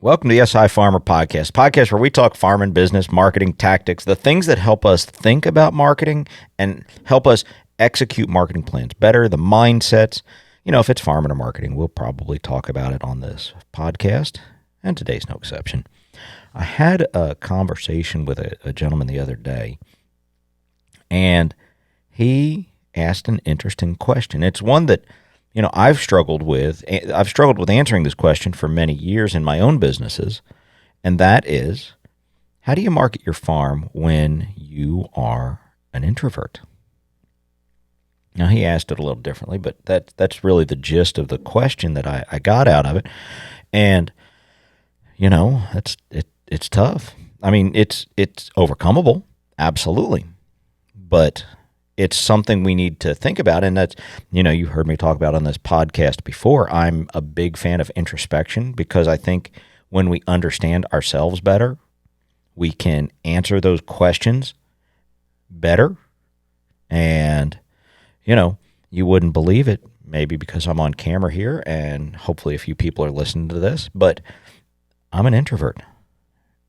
Welcome to the SI Farmer podcast where we talk farming, business, marketing, tactics, the things that help us think about marketing and help us execute marketing plans better, the mindsets. You know, if it's farming or marketing, we'll probably talk about it on this podcast, and today's no exception. I had a conversation with a gentleman the other day, and he asked an interesting question. It's one that I've struggled with answering this question for many years in my own businesses, and that is, how do you market your farm when you are an introvert? Now, he asked it a little differently, but that's really the gist of the question that I got out of it. And, it's tough. I mean, it's overcomeable, absolutely. But it's something we need to think about, and that's, you heard me talk about on this podcast before. I'm a big fan of introspection because I think when we understand ourselves better, we can answer those questions better. And, you wouldn't believe it, maybe because I'm on camera here, and hopefully a few people are listening to this, but I'm an introvert,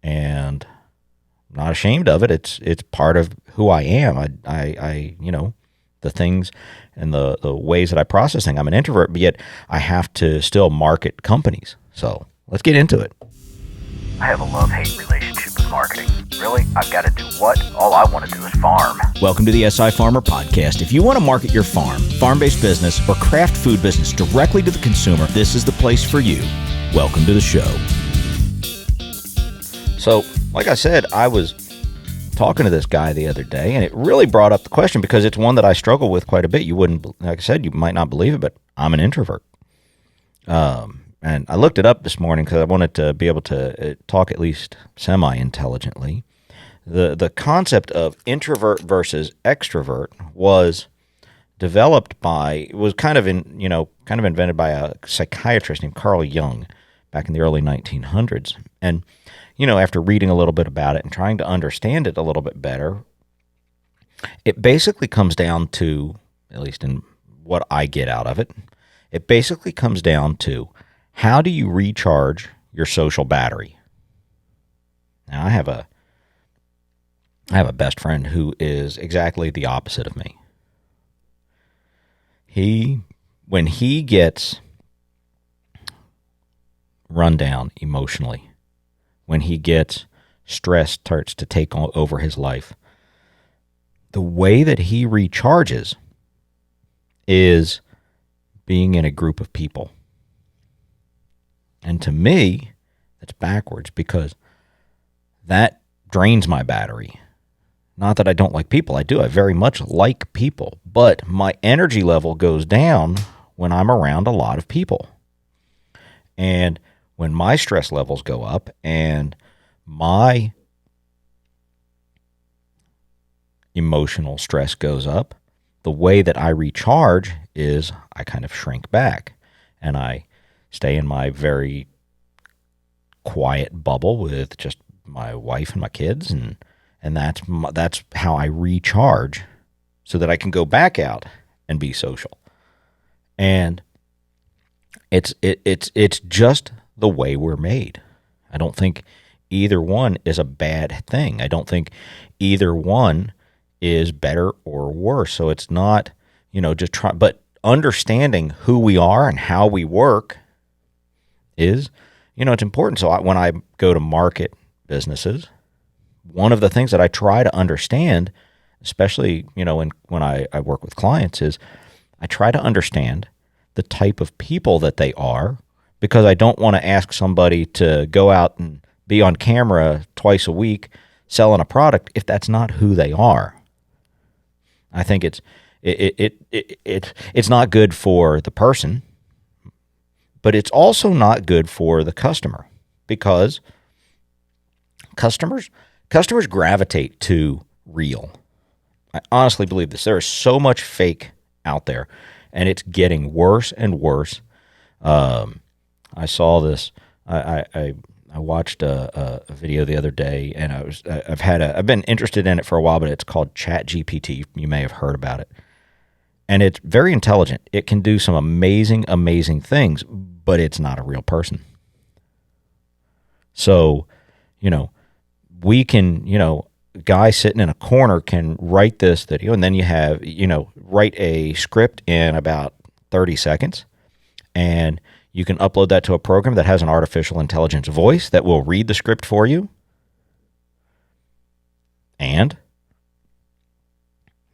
and I'm not ashamed of it. It's part of who I am. I the things and the ways that I process things. I'm an introvert, but yet I have to still market companies. So let's get into it. I have a love-hate relationship with marketing. Really? I've got to do what? All I want to do is farm. Welcome to the SI Farmer podcast. If you want to market your farm, farm-based business, or craft food business directly to the consumer, this is the place for you. Welcome to the show. So, like I said, I was talking to this guy the other day, and it really brought up the question because it's one that I struggle with quite a bit. You wouldn't, like I said, you might not believe it, but I'm an introvert. And I looked it up this morning because I wanted to be able to talk at least semi-intelligently. The concept of introvert versus extrovert was invented by a psychiatrist named Carl Jung back in the early 1900s. And after reading a little bit about it and trying to understand it a little bit better, it basically comes down to, at least in what I get out of it, it basically comes down to, how do you recharge your social battery? Now, I have a best friend who is exactly the opposite of me. When he gets run down emotionally, when he gets stress starts to take over his life, the way that he recharges is being in a group of people. And to me, that's backwards because that drains my battery. Not that I don't like people. I do. I very much like people. But my energy level goes down when I'm around a lot of people. And when my stress levels go up and my emotional stress goes up, the way that I recharge is I kind of shrink back and I stay in my very quiet bubble with just my wife and my kids, and that's how I recharge so that I can go back out and be social. And it's just the way we're made. I don't think either one is a bad thing. I don't think either one is better or worse. So it's not, just try, but understanding who we are and how we work is, it's important. So when I go to market businesses, one of the things that I try to understand, especially, when I work with clients, is I try to understand the type of people that they are, because I don't want to ask somebody to go out and be on camera twice a week selling a product if that's not who they are. I think it's not good for the person, but it's also not good for the customer, because customers gravitate to real. I honestly believe this. There is so much fake out there, and it's getting worse and worse. I saw this. I watched a video the other day, and I've been interested in it for a while, but it's called ChatGPT. You may have heard about it. And it's very intelligent. It can do some amazing, amazing things, but it's not a real person. So, you know, we can, a guy sitting in a corner can write this video, and then you have, write a script in about 30 seconds, and you can upload that to a program that has an artificial intelligence voice that will read the script for you. And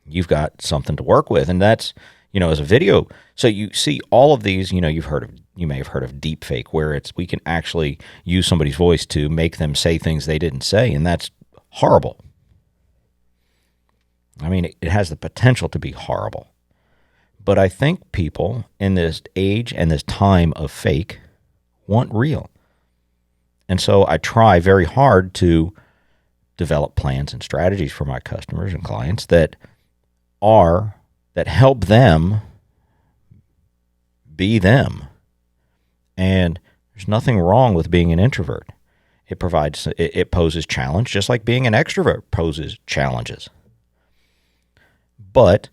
you've got something to work with. And that's, as a video. So you see all of these, you may have heard of deep fake, where we can actually use somebody's voice to make them say things they didn't say. And that's horrible. I mean, it has the potential to be horrible. But I think people in this age and this time of fake want real. And so I try very hard to develop plans and strategies for my customers and clients that help them be them. And there's nothing wrong with being an introvert. It poses challenge, just like being an extrovert poses challenges. But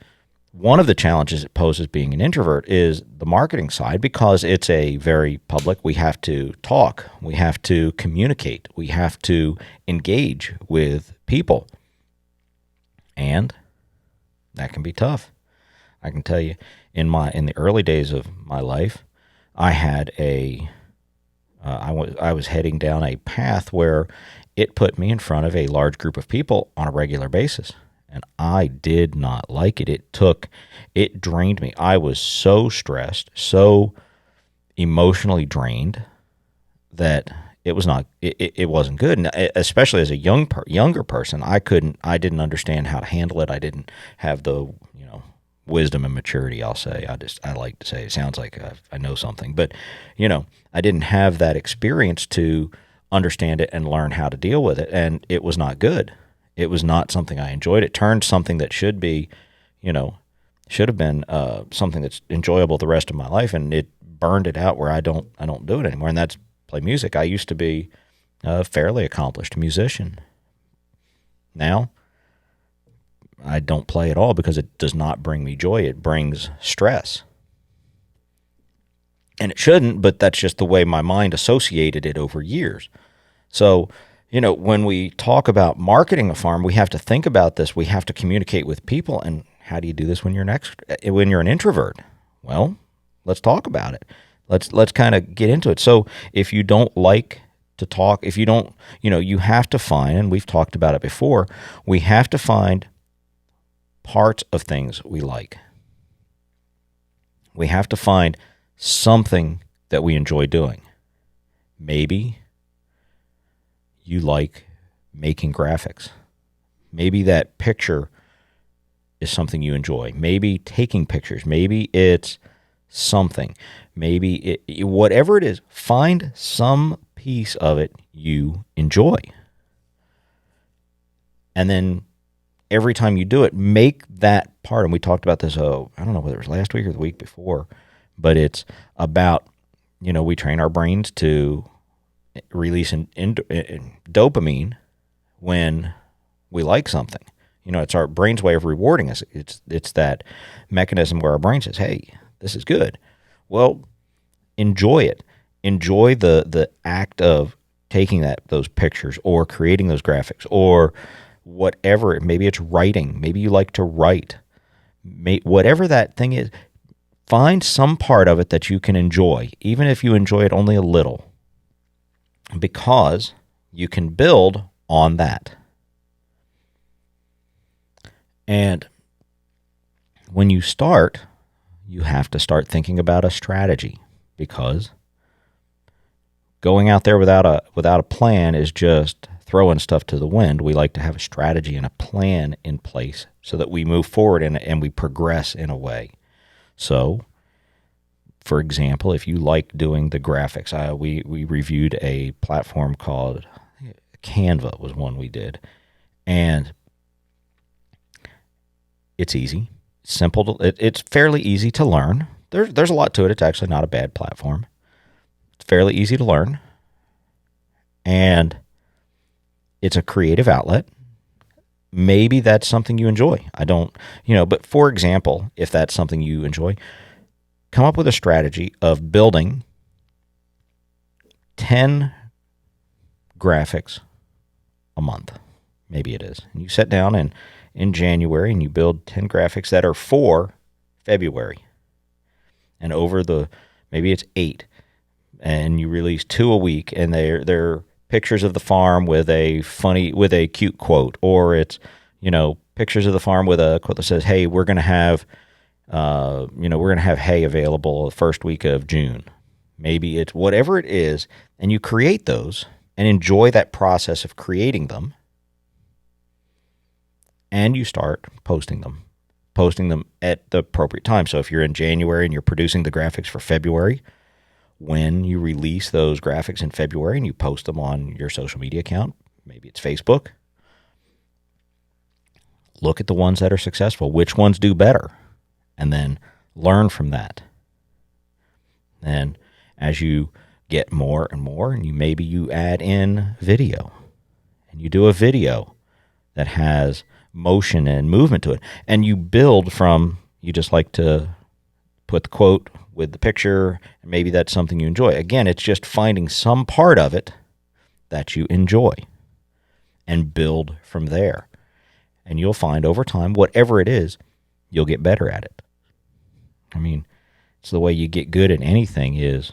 one of the challenges it poses being an introvert is the marketing side, because it's a very public. We have to talk. We have to communicate. We have to engage with people. And that can be tough. I can tell you, in the early days of my life, I had I was heading down a path where it put me in front of a large group of people on a regular basis. And I did not like it. It drained me. I was so stressed, so emotionally drained that it wasn't good. And especially as a younger person, I didn't understand how to handle it. I didn't have the, wisdom and maturity, I'll say. I like to say, it sounds like I know something, but I didn't have that experience to understand it and learn how to deal with it. And it was not good. It was not something I enjoyed. It turned something that should have been something that's enjoyable the rest of my life, and it burned it out where I don't do it anymore. And that's play music. I used to be a fairly accomplished musician. Now, I don't play at all because it does not bring me joy. It brings stress. And it shouldn't, but that's just the way my mind associated it over years. So, when we talk about marketing a farm, we have to think about this. We have to communicate with people. And how do you do this when you're an introvert? Well, let's talk about it. Let's kind of get into it. So if you don't like to talk, if you don't, you have to find, and we've talked about it before, we have to find parts of things we like. We have to find something that we enjoy doing. Maybe you like making graphics. Maybe that picture is something you enjoy. Maybe taking pictures. Maybe it's something. Maybe whatever it is, find some piece of it you enjoy. And then every time you do it, make that part. And we talked about this, I don't know whether it was last week or the week before, but it's about, we train our brains to release dopamine when we like something. It's our brain's way of rewarding us. It's that mechanism where our brain says, hey, this is good. Well, enjoy it. Enjoy the act of taking those pictures or creating those graphics or whatever. Maybe it's writing. Maybe you like to write. Whatever that thing is, find some part of it that you can enjoy, even if you enjoy it only a little, because you can build on that. And when you start, you have to start thinking about a strategy, because going out there without a plan is just throwing stuff to the wind. We like to have a strategy and a plan in place so that we move forward and we progress in a way. So, for example, if you like doing the graphics, we reviewed a platform called Canva was one we did, and it's easy, simple. It's fairly easy to learn. There's a lot to it. It's actually not a bad platform. It's fairly easy to learn, and it's a creative outlet. Maybe that's something you enjoy. I don't, but for example, if that's something you enjoy, come up with a strategy of building 10 graphics a month. Maybe it is. And you sit down in January and you build 10 graphics that are for February. And maybe it's 8. And you release 2 a week, and they're pictures of the farm with a cute quote, or it's, pictures of the farm with a quote that says, "Hey, we're going to have hay available the first week of June." Maybe it's whatever it is, and you create those and enjoy that process of creating them, and you start posting them at the appropriate time. So if you're in January and you're producing the graphics for February, when you release those graphics in February and you post them on your social media account, maybe it's Facebook, look at the ones that are successful, which ones do better, and then learn from that. And as you get more and more, and maybe you add in video, and you do a video that has motion and movement to it, and you build from, you just like to put the quote with the picture, and maybe that's something you enjoy. Again, it's just finding some part of it that you enjoy and build from there. And you'll find over time, whatever it is, you'll get better at it. I mean, it's the way you get good at anything is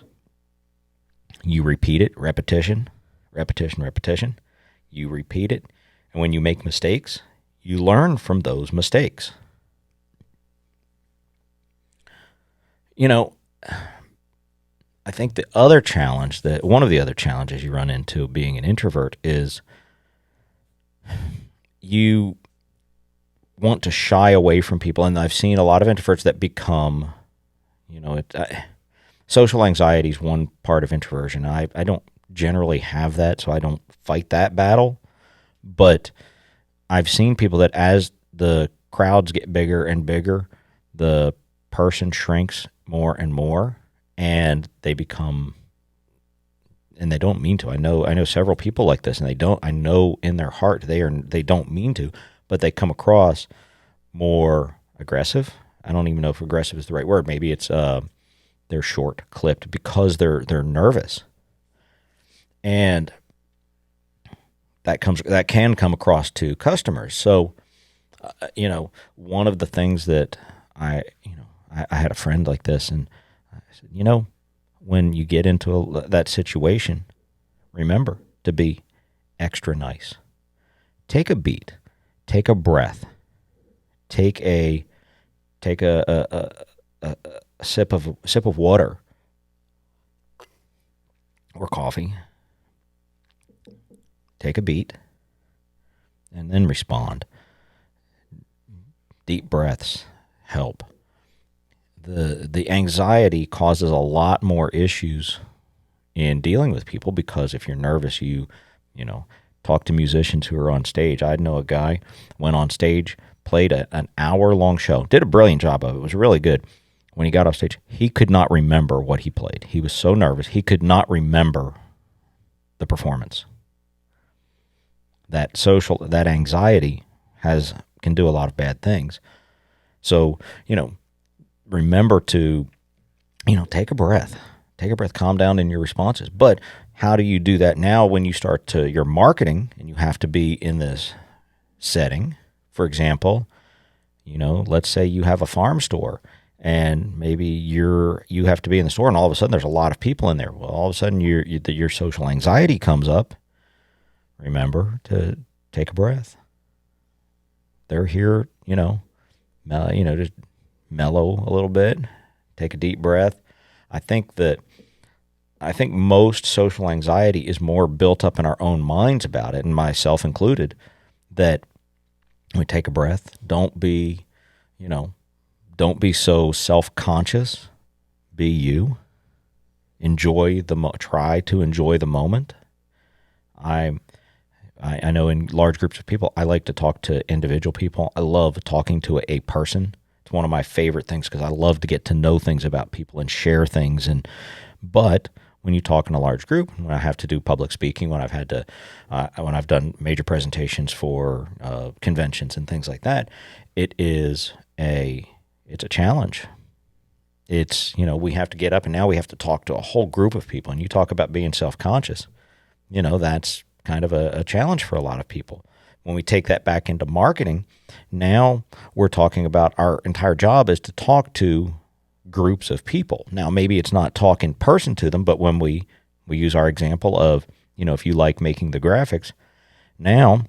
you repeat it, repetition. You repeat it. And when you make mistakes, you learn from those mistakes. I think one of the other challenges you run into being an introvert is you want to shy away from people. And I've seen a lot of introverts that become, social anxiety is one part of introversion. I don't generally have that, so I don't fight that battle. But I've seen people that as the crowds get bigger and bigger, the person shrinks more and more, and they become, and they don't mean to. I know several people like this, and I know in their heart they don't mean to, but they come across more aggressive. I don't even know if aggressive is the right word. Maybe it's they're short-clipped because they're nervous, and that can come across to customers. So, one of the things that I had a friend like this, and I said, when you get into that situation, remember to be extra nice. Take a beat, take a breath, take a sip of water or coffee. Take a beat, and then respond. Deep breaths help. The anxiety causes a lot more issues in dealing with people, because if you're nervous, you talk to musicians who are on stage. I know a guy went on stage, played an hour-long show, did a brilliant job of it. It was really good. When he got off stage, he could not remember what he played. He was so nervous, he could not remember the performance. That anxiety can do a lot of bad things. So, remember to, take a breath, calm down in your responses. But how do you do that now when you start your marketing and you have to be in this setting? For example, let's say you have a farm store, and maybe you have to be in the store, and all of a sudden there's a lot of people in there. Well, all of a sudden your social anxiety comes up. Remember to take a breath. They're here, just mellow a little bit. Take a deep breath. I think most social anxiety is more built up in our own minds about it, and myself included, that we take a breath. Don't be so self-conscious. Be you. Try to enjoy the moment. I know in large groups of people, I like to talk to individual people. I love talking to a person. It's one of my favorite things because I love to get to know things about people and share things. But when you talk in a large group, when I have to do public speaking, when I've done major presentations for conventions and things like that, it's a challenge. It's, we have to get up, and now we have to talk to a whole group of people. And you talk about being self-conscious. That's kind of a challenge for a lot of people. When we take that back into marketing, now we're talking about our entire job is to talk to groups of people. Now, maybe it's not talk in person to them, but when we use our example of, if you like making the graphics, now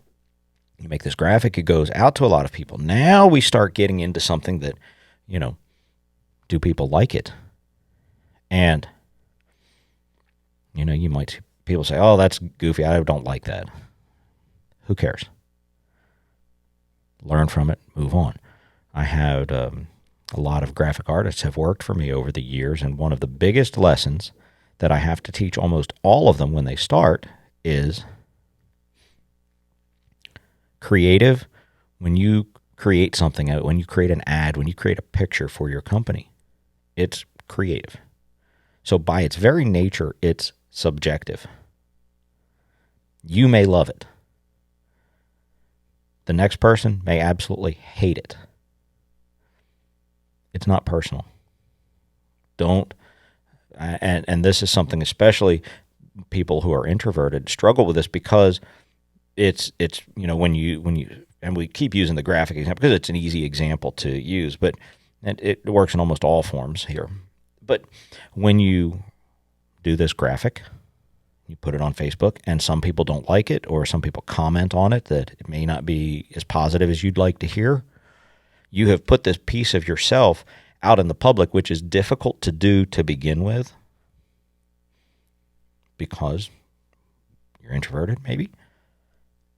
you make this graphic, it goes out to a lot of people. Now we start getting into something that, do people like it? And, you might see people say, oh, that's goofy. I don't like that. Who cares? Learn from it, move on. I had a lot of graphic artists have worked for me over the years, and one of the biggest lessons that I have to teach almost all of them when they start is creative. When you create something, when you create an ad, when you create a picture for your company, it's creative. So by its very nature, it's subjective. You may love it. The next person may absolutely hate it. It's not personal. Don't, and this is something especially people who are introverted struggle with this, because it's when you and we keep using the graphic example because it's an easy example to use, but it works in almost all forms here. But when you do this graphic, you put it on Facebook, and some people don't like it, or some people comment on it that it may not be as positive as you'd like to hear. You have put this piece of yourself out in the public, which is difficult to do to begin with because you're introverted, maybe.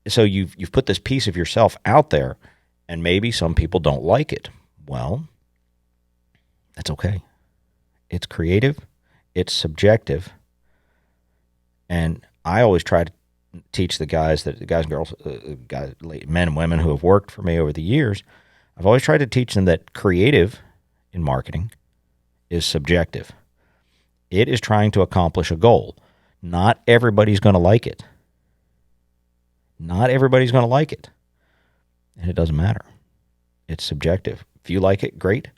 So you've put this piece of yourself out there, and maybe some people don't like it. Well, that's okay. It's creative. It's subjective. And I always try to teach the guys and girls, men and women who have worked for me over the years, I've always tried to teach them that creative in marketing is subjective. It is trying to accomplish a goal. Not everybody's going to like it. Not everybody's going to like it. And it doesn't matter. It's subjective. If you like it, great.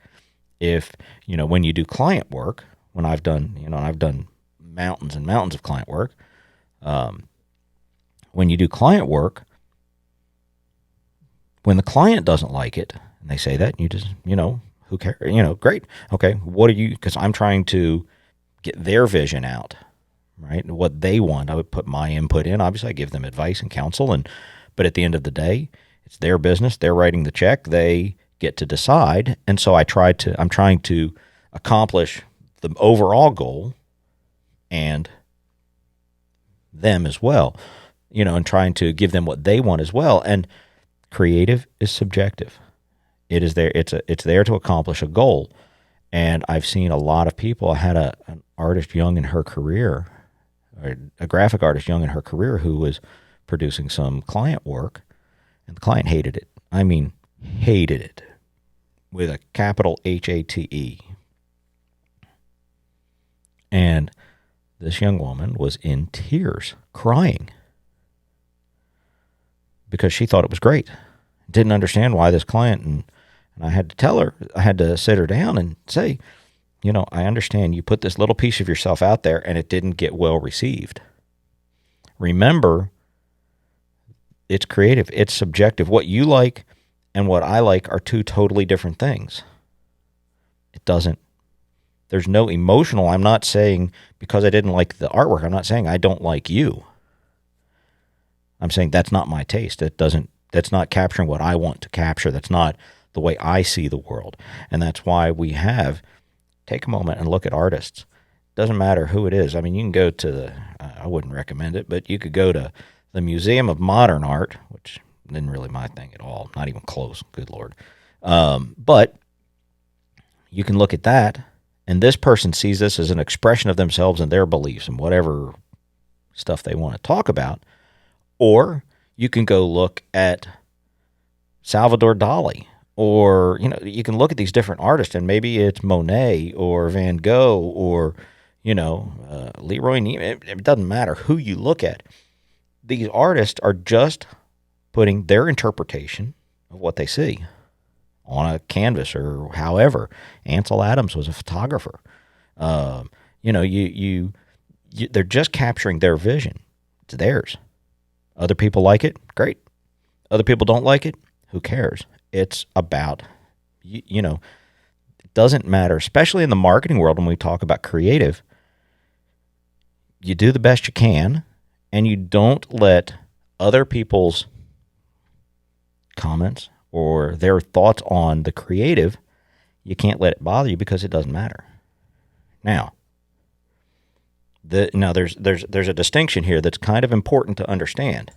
If, when you do client work, when I've done mountains and mountains of client work, when you do client work, when the client doesn't like it, and they say that, and you just, who cares? Great. Okay, what are you, because I'm trying to get their vision out, right? And what they want, I would put my input in. Obviously, I give them advice and counsel, but at the end of the day, it's their business. They're writing the check. They get to decide. And so I'm trying to accomplish the overall goal and them as well, and trying to give them what they want as well. And creative is subjective. It is there. It's there to accomplish a goal. And I've seen a lot of people. I had an artist young in her career, or a graphic artist young in her career, who was producing some client work, and the client hated it. I mean, hated it, with a capital HATE. And this young woman was in tears, crying, because she thought it was great. Didn't understand why this client, and I had to tell her, I had to sit her down and say, I understand you put this little piece of yourself out there and it didn't get well received. Remember, it's creative, it's subjective. What you like and what I like are two totally different things. There's no emotional, I'm not saying because I didn't like the artwork, I'm not saying I don't like you. I'm saying that's not my taste. That's not capturing what I want to capture. That's not the way I see the world. And that's why take a moment and look at artists. Doesn't matter who it is. I mean, you can go to I wouldn't recommend it, but you could go to the Museum of Modern Art, which isn't really my thing at all. Not even close. Good Lord. But you can look at that, and this person sees this as an expression of themselves and their beliefs and whatever stuff they want to talk about. Or you can go look at Salvador Dali, or, you can look at these different artists, and maybe it's Monet or Van Gogh or, Leroy Neiman. It doesn't matter who you look at. These artists are just putting their interpretation of what they see on a canvas, or however. Ansel Adams was a photographer. They're just capturing their vision. It's theirs. Other people like it, great. Other people don't like it, who cares? It's about, you know, it doesn't matter, especially in the marketing world when we talk about creative. You do the best you can, and you don't let other people's comments or their thoughts on the creative, you can't let it bother you because it doesn't matter. Now, there's a distinction here that's kind of important to understand,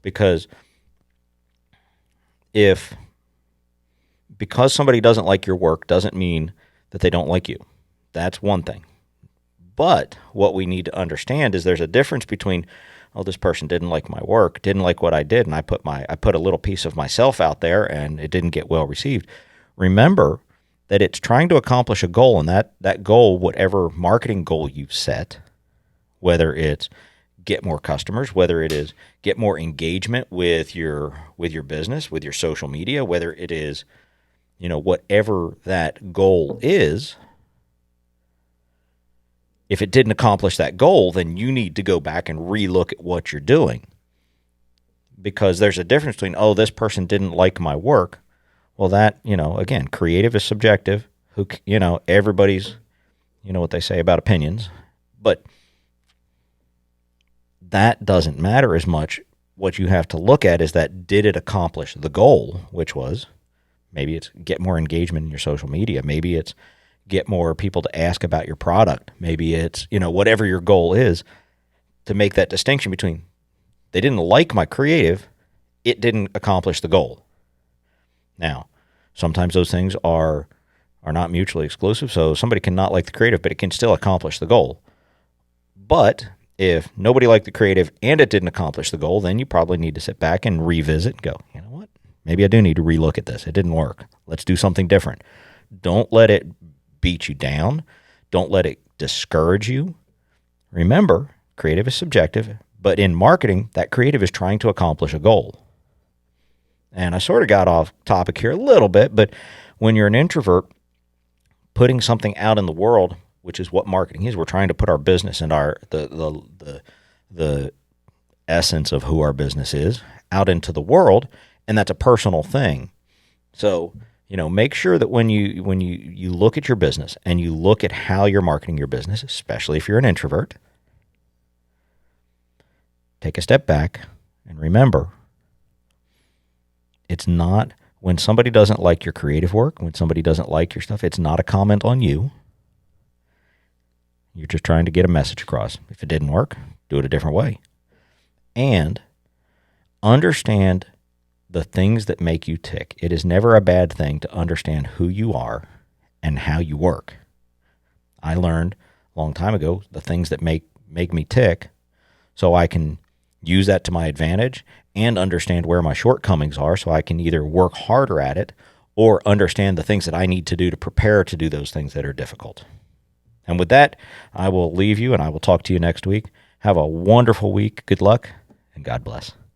because because somebody doesn't like your work doesn't mean that they don't like you. That's one thing. But what we need to understand is there's a difference between, oh, this person didn't like my work, didn't like what I did, and I put a little piece of myself out there and it didn't get well received. Remember that it's trying to accomplish a goal, and that goal, whatever marketing goal you've set, whether it's get more customers, whether it is get more engagement with your business, with your social media, whether it is, whatever that goal is, if it didn't accomplish that goal, then you need to go back and relook at what you're doing. Because there's a difference between, oh, this person didn't like my work. Well, that, again, creative is subjective. Everybody's, what they say about opinions. But that doesn't matter as much. What you have to look at is that, did it accomplish the goal, which was, maybe it's get more engagement in your social media. Maybe it's get more people to ask about your product. Maybe it's, whatever your goal is, to make that distinction between, they didn't like my creative, it didn't accomplish the goal. Now, sometimes those things are not mutually exclusive. So somebody can not like the creative, but it can still accomplish the goal. But if nobody liked the creative and it didn't accomplish the goal, then you probably need to sit back and revisit and go, you know what? Maybe I do need to relook at this. It didn't work. Let's do something different. Don't let it beat you down. Don't let it discourage you. Remember, creative is subjective, but in marketing, that creative is trying to accomplish a goal. And I sort of got off topic here a little bit, but when you're an introvert, putting something out in the world, which is what marketing is, we're trying to put our business and the essence of who our business is out into the world, and that's a personal thing. So, make sure that when you look at your business and you look at how you're marketing your business, especially if you're an introvert, take a step back and remember, it's not, when somebody doesn't like your creative work, when somebody doesn't like your stuff, it's not a comment on you. You're just trying to get a message across. If it didn't work, do it a different way. And understand the things that make you tick. It is never a bad thing to understand who you are and how you work. I learned a long time ago the things that make me tick, so I can use that to my advantage and understand where my shortcomings are, so I can either work harder at it or understand the things that I need to do to prepare to do those things that are difficult. And with that, I will leave you, and I will talk to you next week. Have a wonderful week. Good luck, and God bless.